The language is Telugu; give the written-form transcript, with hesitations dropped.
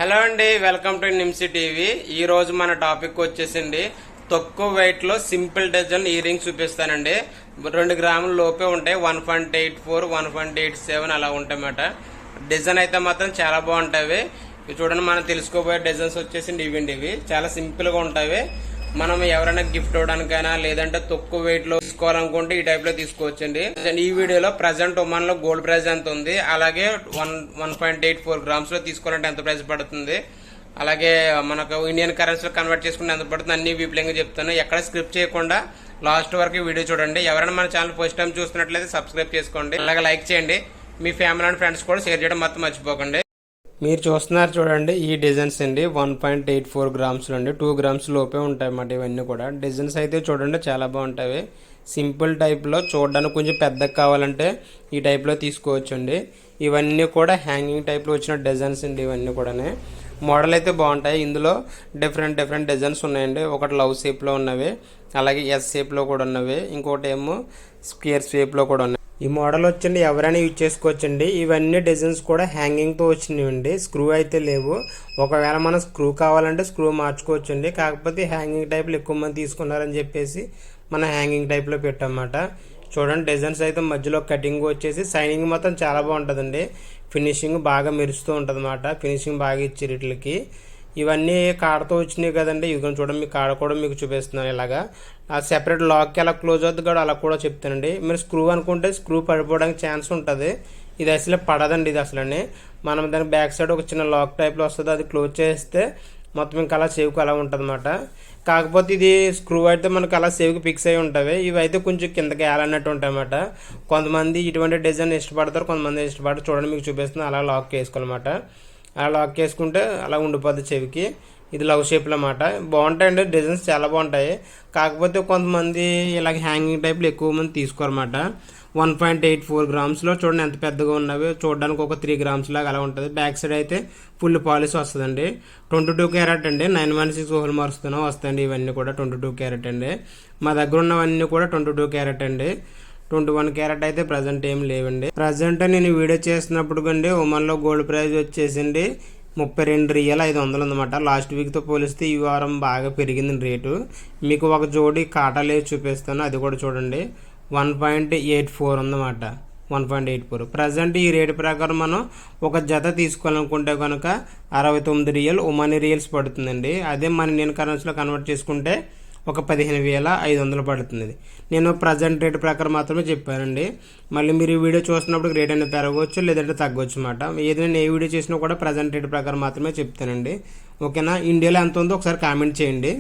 హలో అండి, వెల్కమ్ టు నిమ్సి టీవీ. ఈ రోజు మన టాపిక్ వచ్చేసిండి తక్కువ వెయిట్ లో సింపుల్ డిజైన్ ఇయర్ రింగ్స్ చూపిస్తానండి. 2 గ్రాముల లోపే ఉంటాయి. 1.84 1.87 అలా ఉంటాయన్నమాట. డిజైన్ అయితే మాత్రం చాలా బాగుంటాయి. ఇవి చూడండి, మనం తెలుసుకోబోయే డిజైన్స్ వచ్చేసిండి ఇవ్వండి. ఇవి చాలా సింపుల్ గా ఉంటాయి. మనం ఎవరైనా గిఫ్ట్ ఇవ్వడానికైనా లేదంటే తక్కువ వెయిట్ లో తీసుకోవాలనుకుంటే ఈ టైప్ లో తీసుకోవచ్చండి. ఈ వీడియోలో ప్రజెంట్ ఉమన్ లో గోల్డ్ ప్రైస్ ఎంత ఉంది, అలాగే 1.84 గ్రామ్స్ లో తీసుకోవాలంటే ఎంత ప్రైస్ పడుతుంది, అలాగే మనకు ఇండియన్ కరెన్సీలో కన్వర్ట్ చేసుకుంటే ఎంత పడుతుంది, అన్ని విపులంగా చెప్తాను. ఎక్కడ స్క్రిప్ట్ చేయకుండా లాస్ట్ వరకు వీడియో చూడండి. ఎవరైనా మన ఛానల్ ఫస్ట్ టైం చూస్తున్నట్లయితే సబ్స్క్రైబ్ చేసుకోండి, అలాగే లైక్ చేయండి. మీ ఫ్యామిలీ అండ్ ఫ్రెండ్స్ కూడా షేర్ చేయడం మొత్తం మర్చిపోకండి. మీరు చూస్తున్నారు చూడండి, ఈ డిజైన్స్ అండి 1.84 గ్రామ్స్ అండి. 2 గ్రామ్స్ లోపే ఉంటాయి అన్నమాట. ఇవన్నీ కూడా డిజైన్స్ అయితే చూడండి చాలా బాగుంటాయి. సింపుల్ టైప్లో చూడడానికి కొంచెం పెద్దగా కావాలంటే ఈ టైప్లో తీసుకోవచ్చు అండి. ఇవన్నీ కూడా హ్యాంగింగ్ టైప్లో వచ్చిన డిజైన్స్ అండి. ఇవన్నీ కూడా మోడల్ అయితే బాగుంటాయి. ఇందులో డిఫరెంట్ డిజైన్స్ ఉన్నాయండి. ఒకటి లవ్ షేప్లో ఉన్నవి, అలాగే ఎస్ షేప్లో కూడా ఉన్నవి, ఇంకోటి ఏమో స్క్వేర్ షేప్లో కూడా ఉన్నాయి. ఈ మోడల్ వచ్చండి ఎవరైనా యూజ్ చేసుకోవచ్చండి. ఇవన్నీ డిజైన్స్ కూడా హ్యాంగింగ్తో వచ్చినవండి, స్క్రూ అయితే లేవు. ఒకవేళ మనం స్క్రూ కావాలంటే స్క్రూ మార్చుకోవచ్చండి. కాకపోతే హ్యాంగింగ్ టైప్లో ఎక్కువ మంది తీసుకున్నారని చెప్పేసి మనం హ్యాంగింగ్ టైప్లో పెట్టామన్నమాట. చూడండి, డిజైన్స్ అయితే మధ్యలో కటింగ్ వచ్చేసి షైనింగ్ మాత్రం చాలా బాగుంటుందండి. ఫినిషింగ్ బాగా మెరుస్తూ ఉంటుంది అన్నమాట. ఫినిషింగ్ బాగా ఇచ్చారు వీటికి. ఇవన్నీ కాడతో వచ్చినాయి కదండి. ఇవి చూడండి, మీ కాడ కూడా మీకు చూపిస్తున్నాను. ఇలాగా ఆ సెపరేట్ లాక్కి ఎలా క్లోజ్ అవుతుంది కూడా అలా కూడా చెప్తానండి. మీరు స్క్రూ అనుకుంటే స్క్రూ పడిపోవడానికి ఛాన్స్ ఉంటుంది. ఇది అసలు పడదండి. ఇది అసలు మనం దానికి బ్యాక్ సైడ్ ఒక చిన్న లాక్ టైప్లో వస్తుంది, అది క్లోజ్ చేస్తే మొత్తం ఇంకా అలా సేవ్కి అలా ఉంటుంది అన్నమాట. కాకపోతే ఇది స్క్రూ అయితే మనకు అలా సేవ్కి ఫిక్స్ అయి ఉంటాయి. ఇవి అయితే కొంచెం కిందకి వేయాలన్నట్టు ఉంటాయి అన్నమాట. కొంతమంది ఇటువంటి డిజైన్ ఇష్టపడతారు, కొంతమంది ఇష్టపడతారు. చూడండి, మీకు చూపిస్తుంది. అలా లాక్ వేసుకోవాలన్నమాట. అలా లాక్ చేసుకుంటే అలా ఉండిపోద్ది చెవికి. ఇది లవ్ షేప్లో అన్నమాట. బాగుంటాయండి డిజైన్స్, చాలా బాగుంటాయి. కాకపోతే కొంతమంది ఇలాగ హ్యాంగింగ్ టైప్లో ఎక్కువ మంది తీసుకోరన్నమాట. 1.84 గ్రామ్స్లో చూడండి ఎంత పెద్దగా ఉన్నవి. చూడడానికి ఒక 3 గ్రామ్స్ లాగా అలా ఉంటుంది. బ్యాక్ సైడ్ అయితే ఫుల్ పాలిష్ వస్తుందండి. 22 క్యారెట్ అండి. 916 హోల్ మార్క్స్తో వస్తాయండి. ఇవన్నీ కూడా 22 క్యారెట్ అండి. మా దగ్గర ఉన్నవన్నీ కూడా 22 క్యారెట్ అండి. 21 క్యారెట్ అయితే ప్రజెంట్ ఏం లేవండి. ప్రజెంట్ నేను వీడియో చేసినప్పుడు కండి ఉమన్లో గోల్డ్ ప్రైస్ వచ్చేసింది 32,500 ఉందన్నమాట. లాస్ట్ వీక్తో పోలిస్తే ఈ వారం బాగా పెరిగింది రేటు. మీకు ఒక జోడి కాటా లేదు చూపిస్తాను, అది కూడా చూడండి. 1.84 ఉందన్నమాట. 1.84 ప్రజెంట్ ఈ రేటు ప్రకారం మనం ఒక జత తీసుకోవాలనుకుంటే కనుక 69 రియల్ ఉమాని రియల్స్ పడుతుందండి. అదే మన ఇండియన్ కరెన్సీలో కన్వర్ట్ చేసుకుంటే ఒక 15,500 పడుతుంది. నేను ప్రజెంట్ రేట్ ప్రకారం మాత్రమే చెప్పానండి. మళ్ళీ మీరు ఈ వీడియో చూస్తున్నప్పుడు రేట్ అనేది పెరగవచ్చు లేదంటే తగ్గవచ్చు అన్నమాట. ఏదైనా ఏ వీడియో చేసినా కూడా ప్రజెంట్ రేట్ ప్రకారం మాత్రమే చెప్తానండి. ఓకేనా? ఇండియాలో ఎంత ఉందో ఒకసారి కామెంట్ చేయండి.